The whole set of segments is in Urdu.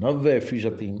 90%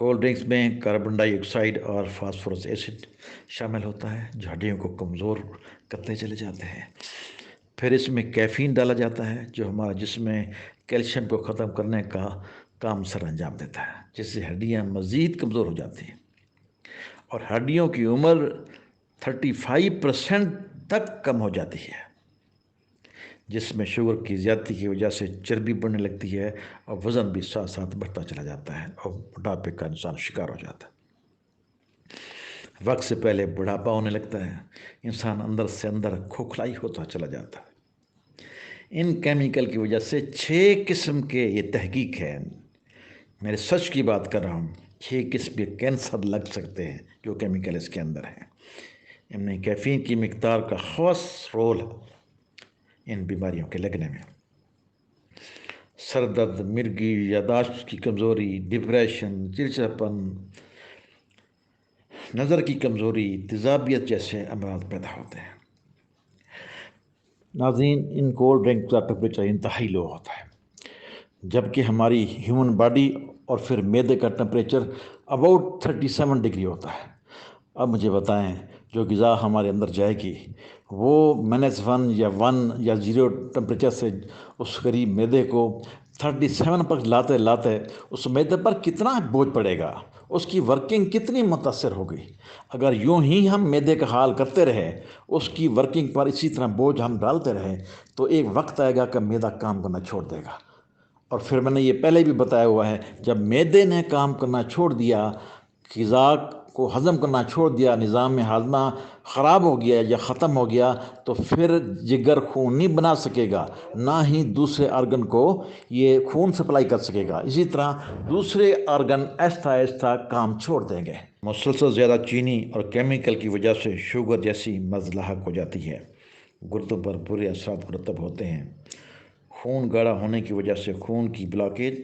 کولڈ ڈرنکس میں کاربن ڈائی آکسائڈ اور فاسفورس ایسڈ شامل ہوتا ہے جو ہڈیوں کو کمزور کرتے چلے جاتے ہیں۔ پھر اس میں کیفین ڈالا جاتا ہے جو ہمارے جسم میں کیلشیم کو ختم کرنے کا کام سر انجام دیتا ہے، جس سے ہڈیاں مزید کمزور ہو جاتی ہیں اور ہڈیوں کی عمر 35% تک کم ہو جاتی ہے، جس میں شوگر کی زیادتی کی وجہ سے چربی بڑھنے لگتی ہے اور وزن بھی ساتھ ساتھ بڑھتا چلا جاتا ہے اور بڑھاپے کا انسان شکار ہو جاتا ہے۔ وقت سے پہلے بڑھاپا ہونے لگتا ہے، انسان اندر سے اندر کھوکھلائی ہوتا چلا جاتا ہے۔ ان کیمیکل کی وجہ سے 6 قسم کے یہ تحقیق ہے، میرے سچ کی بات کر رہا ہوں، 6 قسم کے کینسر لگ سکتے ہیں جو کیمیکل اس کے اندر ہیں۔ ان میں کیفین کی مقدار کا خاص رول ہے ان بیماریوں کے لگنے میں۔ سر درد، مرگی، یادداشت کی کمزوری، ڈپریشن، چڑچڑاپن، نظر کی کمزوری، تیزابیت جیسے امراض پیدا ہوتے ہیں۔ ناظرین، ان کولڈ ڈرنک کا ٹمپریچر انتہائی لو ہوتا ہے، جبکہ ہماری ہیومن باڈی اور پھر معدے کا ٹمپریچر اباؤٹ 37 ڈگری ہوتا ہے۔ اب مجھے بتائیں، جو غذا ہمارے اندر جائے گی وہ -1 یا 1 یا 0 ٹمپریچر سے اس قریب معدے کو 37 پر لاتے لاتے اس معدے پر کتنا بوجھ پڑے گا، اس کی ورکنگ کتنی متاثر ہوگی۔ اگر یوں ہی ہم معدے کا حال کرتے رہے، اس کی ورکنگ پر اسی طرح بوجھ ہم ڈالتے رہے، تو ایک وقت آئے گا کہ معدہ کام کرنا چھوڑ دے گا۔ اور پھر میں نے یہ پہلے بھی بتایا ہوا ہے، جب معدے نے کام کرنا چھوڑ دیا، غذا کو ہضم کرنا چھوڑ دیا، نظام ہاضمہ خراب ہو گیا یا ختم ہو گیا، تو پھر جگر خون نہیں بنا سکے گا، نہ ہی دوسرے آرگن کو یہ خون سپلائی کر سکے گا۔ اسی طرح دوسرے آرگن آہستہ آہستہ کام چھوڑ دیں گے۔ مسلسل زیادہ چینی اور کیمیکل کی وجہ سے شوگر جیسی مرض لاحق ہو جاتی ہے، گردوں پر برے اثرات مرتب ہوتے ہیں، خون گاڑھا ہونے کی وجہ سے خون کی بلاکیج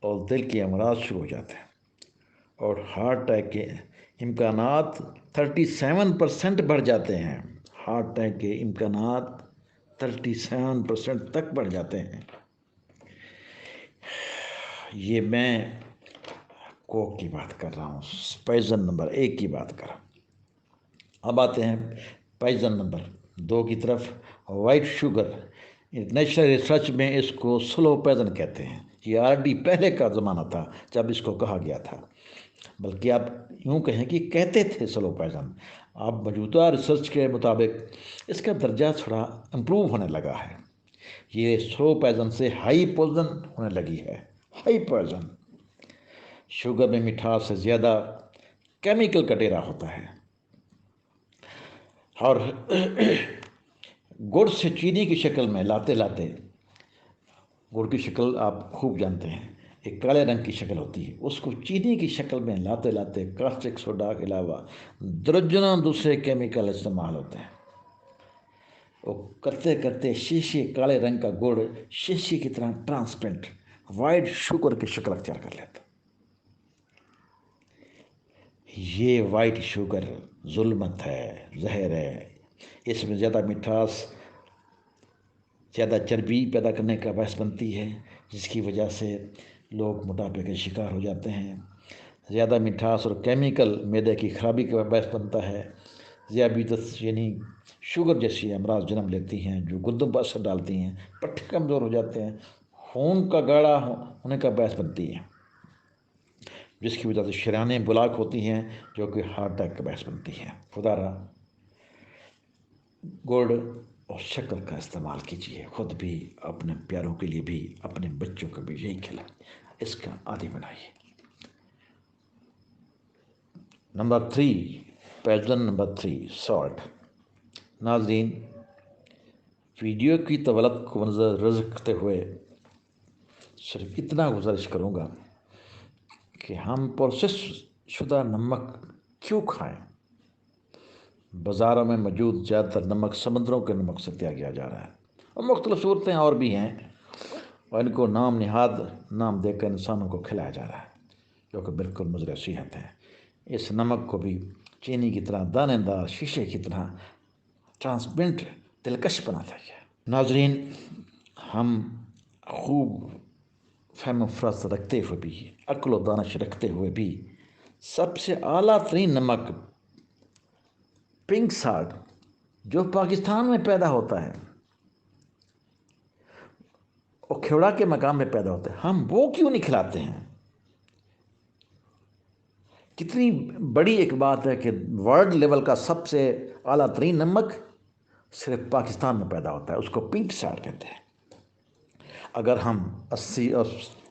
اور دل کے امراض شروع ہو جاتے ہیں، اور ہارٹ اٹیک کے امکانات 37% بڑھ جاتے ہیں۔ ہارٹ اٹیک کے امکانات 37% تک بڑھ جاتے ہیں۔ یہ میں کوک کی بات کر رہا ہوں، پوائزن نمبر 1 کی بات کر رہا ہوں۔ اب آتے ہیں پوائزن نمبر 2 کی طرف، وائٹ شوگر۔ نیشنل ریسرچ میں اس کو سلو پوائزن کہتے ہیں۔ یہ آلریڈی پہلے کا زمانہ تھا جب اس کو کہا گیا تھا، بلکہ آپ یوں کہیں کہ کہتے تھے سلو پوائزن۔ اب موجودہ ریسرچ کے مطابق اس کا درجہ تھوڑا امپروو ہونے لگا ہے، یہ سلو پوائزن سے ہائی پوائزن ہونے لگی ہے۔ ہائی پوائزن شوگر میں مٹھاس سے زیادہ کیمیکل کا ڈیرا ہوتا ہے، اور گڑ سے چینی کی شکل میں لاتے لاتے، گڑ کی شکل آپ خوب جانتے ہیں، ایک کالے رنگ کی شکل ہوتی ہے، اس کو چینی کی شکل میں لاتے لاتے کاسٹک سوڈا کے علاوہ درجنوں دوسرے کیمیکل استعمال ہوتے ہیں۔ وہ کرتے کرتے شیشے کالے رنگ کا گڑ شیشے کی طرح ٹرانسپیرنٹ وائٹ شوگر کی شکل اختیار کر لیتا۔ یہ وائٹ شوگر ظلمت ہے، زہر ہے، اس میں زیادہ مٹھاس زیادہ چربی پیدا کرنے کا باعث بنتی ہے، جس کی وجہ سے لوگ موٹاپے کے شکار ہو جاتے ہیں۔ زیادہ مٹھاس اور کیمیکل معدے کی خرابی کا باعث بنتا ہے، ذیابیطس یعنی شوگر جیسی امراض جنم لیتی ہیں جو گردوں پر اثر ڈالتی ہیں، پٹھے کمزور ہو جاتے ہیں، خون کا گاڑھا ہونے کا باعث بنتی ہیں، جس کی وجہ سے شریانیں بلاک ہوتی ہیں جو کہ ہارٹ اٹیک کا باعث بنتی ہیں۔ خدا را گڑ اور شکر کا استعمال کیجیے، خود بھی، اپنے پیاروں کے لیے بھی، اپنے بچوں کو بھی یہی کھلائیں، اس کا عادی بنائیے۔ Number 3، poison number 3، salt. ناظرین، ویڈیو کی طوالت کو نظر رکھتے ہوئے صرف اتنا گزارش کروں گا کہ ہم پروسیس شدہ نمک کیوں کھائیں؟ بازاروں میں موجود زیادہ تر نمک سمندروں کے نمک سے تیار کیا جا رہا ہے، اور مختلف صورتیں اور بھی ہیں، اور ان کو نام نہاد نام دے کر انسانوں کو کھلایا جا رہا ہے، جو کہ بالکل مضر صحت ہے۔ اس نمک کو بھی چینی کی طرح دانے دار، شیشے کی طرح ٹرانسپیرنٹ، دلکش بنا دیا گیا۔ ناظرین، ہم خوب فہم و فرست رکھتے ہوئے بھی، عقل و دانش رکھتے ہوئے بھی سب سے اعلیٰ ترین نمک پنک سالٹ جو پاکستان میں پیدا ہوتا ہے اور کھیوڑا کے مقام میں پیدا ہوتا ہے، ہم وہ کیوں نہیں کھلاتے ہیں؟ کتنی بڑی ایک بات ہے کہ ورلڈ لیول کا سب سے اعلیٰ ترین نمک صرف پاکستان میں پیدا ہوتا ہے، اس کو پنک سالٹ کہتے ہیں۔ اگر ہم 80 اور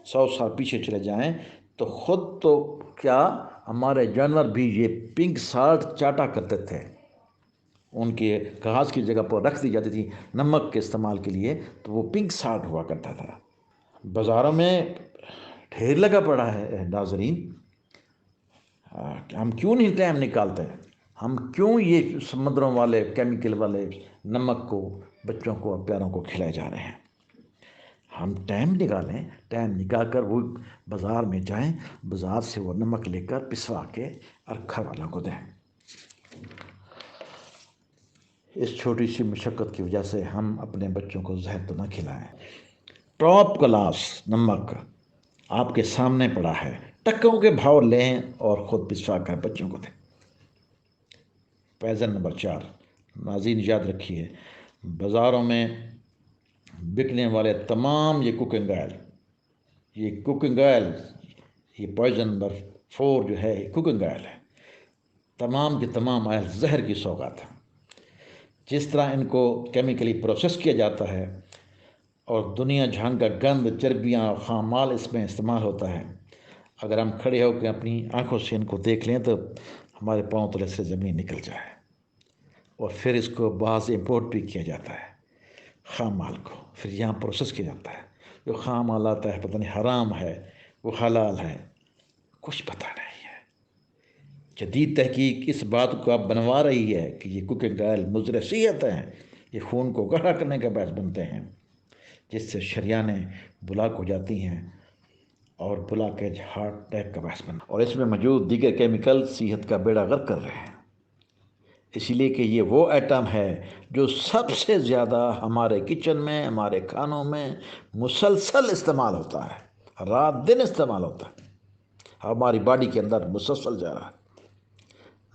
100 سال پیچھے چلے جائیں تو خود تو کیا ہمارے جانور بھی یہ پنک سالٹ چاٹا کرتے تھے، ان کے گھاس کی جگہ پر رکھ دی جاتی تھی نمک کے استعمال کے لیے، تو وہ پنک سالٹ ہوا کرتا تھا۔ بازاروں میں ڈھیر لگا پڑا ہے ناظرین، ہم کیوں نہیں ٹائم نکالتے؟ ہم کیوں یہ سمندروں والے کیمیکل والے نمک کو بچوں کو اور پیاروں کو کھلائے جا رہے ہیں؟ ہم ٹائم نکالیں، ٹائم نکال کر وہ بازار میں جائیں، بازار سے وہ نمک لے کر پسوا کے اور گھر والوں کو دیں۔ اس چھوٹی سی مشقت کی وجہ سے ہم اپنے بچوں کو زہر تو نہ کھلائیں۔ ٹاپ کلاس نمک آپ کے سامنے پڑا ہے، ٹکوں کے بھاؤ لیں اور خود پسوا کر بچوں کو دیں۔ پیزن نمبر 4، ناظرین یاد رکھیے، بازاروں میں بکنے والے تمام یہ کوکنگ آئل، یہ پوائزن نمبر 4 جو ہے یہ کوکنگ آئل ہے، تمام کے تمام آئل زہر کی سوغات ہیں۔ جس طرح ان کو کیمیکلی پروسیس کیا جاتا ہے اور دنیا جہان کا گند، چربیاں اور خام مال اس میں استعمال ہوتا ہے، اگر ہم کھڑے ہو کے اپنی آنکھوں سے ان کو دیکھ لیں تو ہمارے پاؤں تلے سے زمین نکل جائے۔ اور پھر اس کو باہر سے امپورٹ بھی کیا جاتا ہے، خام مال کو پھر یہاں پروسیس کیا جاتا ہے، جو خام مال آتا ہے پتہ نہیں حرام ہے وہ حلال ہے، کچھ پتہ نہیں ہے۔ جدید تحقیق اس بات کو اب بنوا رہی ہے کہ یہ کوکنگ آئل مضر صحت ہیں، یہ خون کو گاڑھا کرنے کا باعث بنتے ہیں، جس سے شریانیں بلاک ہو جاتی ہیں اور بلاکیج ہارٹ اٹیک کا باعث بنتا ہے، اور اس میں موجود دیگر کیمیکل صحت کا بیڑا غرق کر رہے ہیں۔ اسی لیے کہ یہ وہ آئٹم ہے جو سب سے زیادہ ہمارے کچن میں، ہمارے کھانوں میں مسلسل استعمال ہوتا ہے، رات دن استعمال ہوتا ہے، ہماری باڈی کے اندر مسلسل جا رہا ہے۔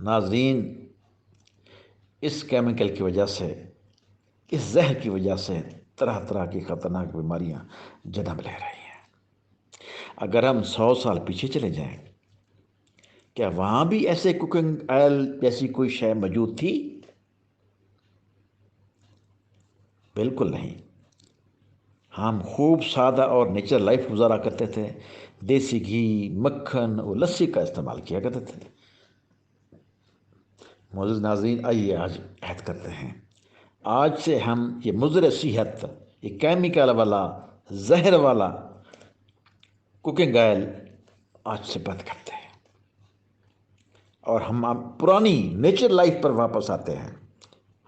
ناظرین، اس کیمیکل کی وجہ سے، اس زہر کی وجہ سے طرح طرح کی خطرناک بیماریاں جنم لے رہی ہیں۔ اگر ہم 100 سال پیچھے چلے جائیں، کیا وہاں بھی ایسے کوکنگ آئل جیسی کوئی شے موجود تھی؟ بالکل نہیں۔ ہم خوب سادہ اور نیچرل لائف گزارا کرتے تھے، دیسی گھی، مکھن اور لسی کا استعمال کیا کرتے تھے۔ معزز ناظرین، آئیے آج عہد کرتے ہیں، آج سے ہم یہ مضر صحت، یہ کیمیکل والا، زہر والا کوکنگ آئل آج سے بند کرتے ہیں اور ہم پرانی نیچر لائف پر واپس آتے ہیں،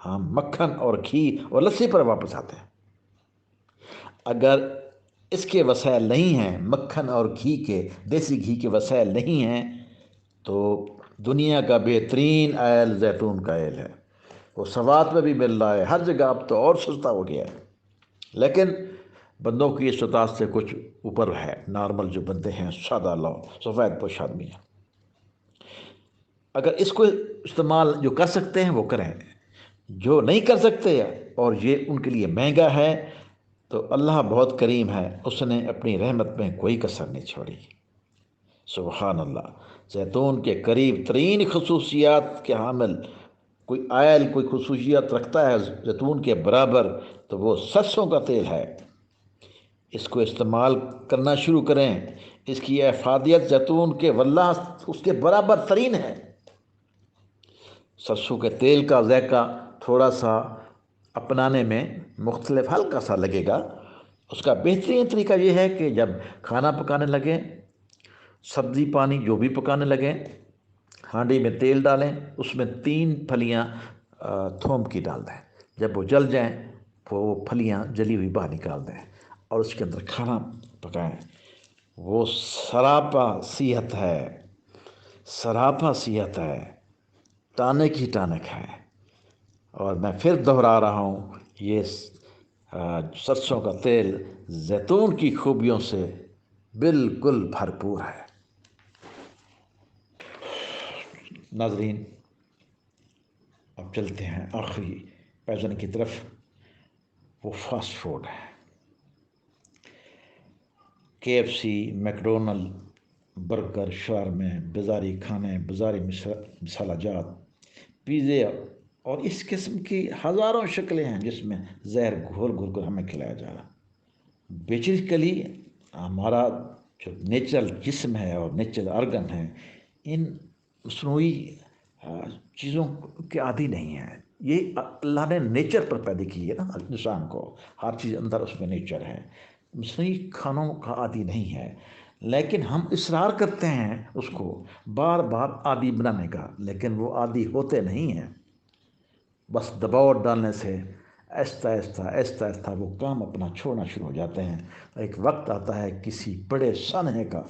ہم مکھن اور گھی اور لسی پر واپس آتے ہیں۔ اگر اس کے وسائل نہیں ہیں، مکھن اور گھی کے، دیسی گھی کے وسائل نہیں ہیں، تو دنیا کا بہترین آئل زیتون کا آئل ہے، وہ سوات میں بھی مل رہا ہے، ہر جگہ اب تو اور سستا ہو گیا ہے، لیکن بندوں کی استطاعت سے کچھ اوپر ہے، نارمل جو بندے ہیں، سادہ لو، سفید پوش آدمی ہیں، اگر اس کو استعمال جو کر سکتے ہیں وہ کریں، جو نہیں کر سکتے اور یہ ان کے لیے مہنگا ہے تو اللہ بہت کریم ہے، اس نے اپنی رحمت میں کوئی کسر نہیں چھوڑی۔ سبحان اللہ، زیتون کے قریب ترین خصوصیات کے حامل کوئی آئل، کوئی خصوصیت رکھتا ہے زیتون کے برابر تو وہ سرسوں کا تیل ہے۔ اس کو استعمال کرنا شروع کریں، اس کی افادیت زیتون کے واللہ اس کے برابر ترین ہے۔ سرسوں کے تیل کا ذائقہ تھوڑا سا اپنانے میں مختلف ہلکا سا لگے گا، اس کا بہترین طریقہ یہ ہے کہ جب کھانا پکانے لگیں، سبزی پانی جو بھی پکانے لگیں، ہانڈی میں تیل ڈالیں، اس میں 3 پھلیاں تھوم کی ڈال دیں، جب وہ جل جائیں وہ پھلیاں جلی ہوئی باہر نکال دیں اور اس کے اندر کھانا پکائیں، وہ سراپا صحت ہے، سراپا صحت ہے، ٹانک ہی ٹانک ہے۔ اور میں پھر دہرا رہا ہوں، یہ سرسوں کا تیل زیتون کی خوبیوں سے بالکل بھرپور ہے۔ ناظرین، اب چلتے ہیں آخری پیزن کی طرف، وہ فاسٹ فوڈ ہے۔ KFC، میکڈونل، برگر، شاورما، بازاری کھانے، بازاری مسالہ جات، پیزے اور اس قسم کی ہزاروں شکلیں ہیں جس میں زہر گھول گھول کر ہمیں کھلایا جا رہا۔ بیسیکلی ہمارا جو نیچرل جسم ہے اور نیچرل آرگن ہے، ان مصنوعی چیزوں کے عادی نہیں ہیں۔ یہ اللہ نے نیچر پر پیدا کی ہے نا انسان کو، ہر چیز اندر اس میں نیچر ہے، مصنوعی کھانوں کا عادی نہیں ہے۔ لیکن ہم اصرار کرتے ہیں اس کو بار بار عادی بنانے کا، لیکن وہ عادی ہوتے نہیں ہیں۔ بس دباؤ ڈالنے سے آہستہ آہستہ آہستہ آہستہ وہ کام اپنا چھوڑنا شروع ہو جاتے ہیں۔ ایک وقت آتا ہے کسی بڑے سانحے کا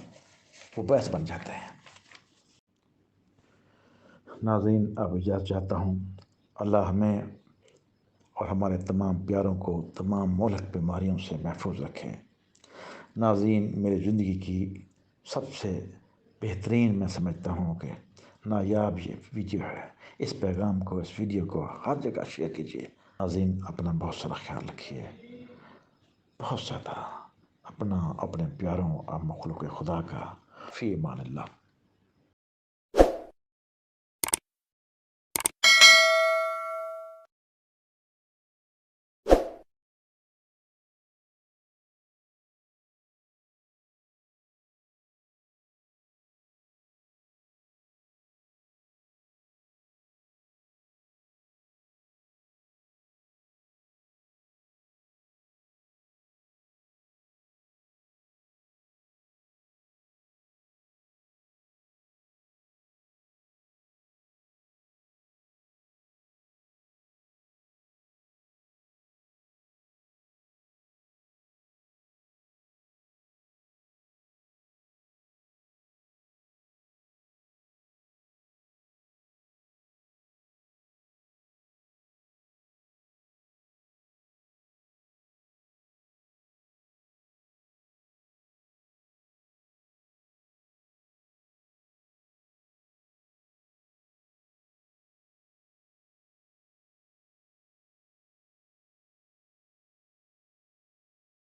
وہ باعث بن جاتا ہے۔ ناظرین، اب اجازت چاہتا ہوں۔ اللہ ہمیں اور ہمارے تمام پیاروں کو تمام مہلک بیماریوں سے محفوظ رکھیں۔ ناظرین، میری زندگی کی سب سے بہترین میں سمجھتا ہوں کہ نایاب یہ ویڈیو ہے۔ اس پیغام کو، اس ویڈیو کو ہر جگہ شیئر کیجیے۔ ناظرین، اپنا بہت سارا خیال رکھیے، بہت زیادہ اپنا، اپنے پیاروں اور مخلوق خدا کا۔ فی امان اللہ۔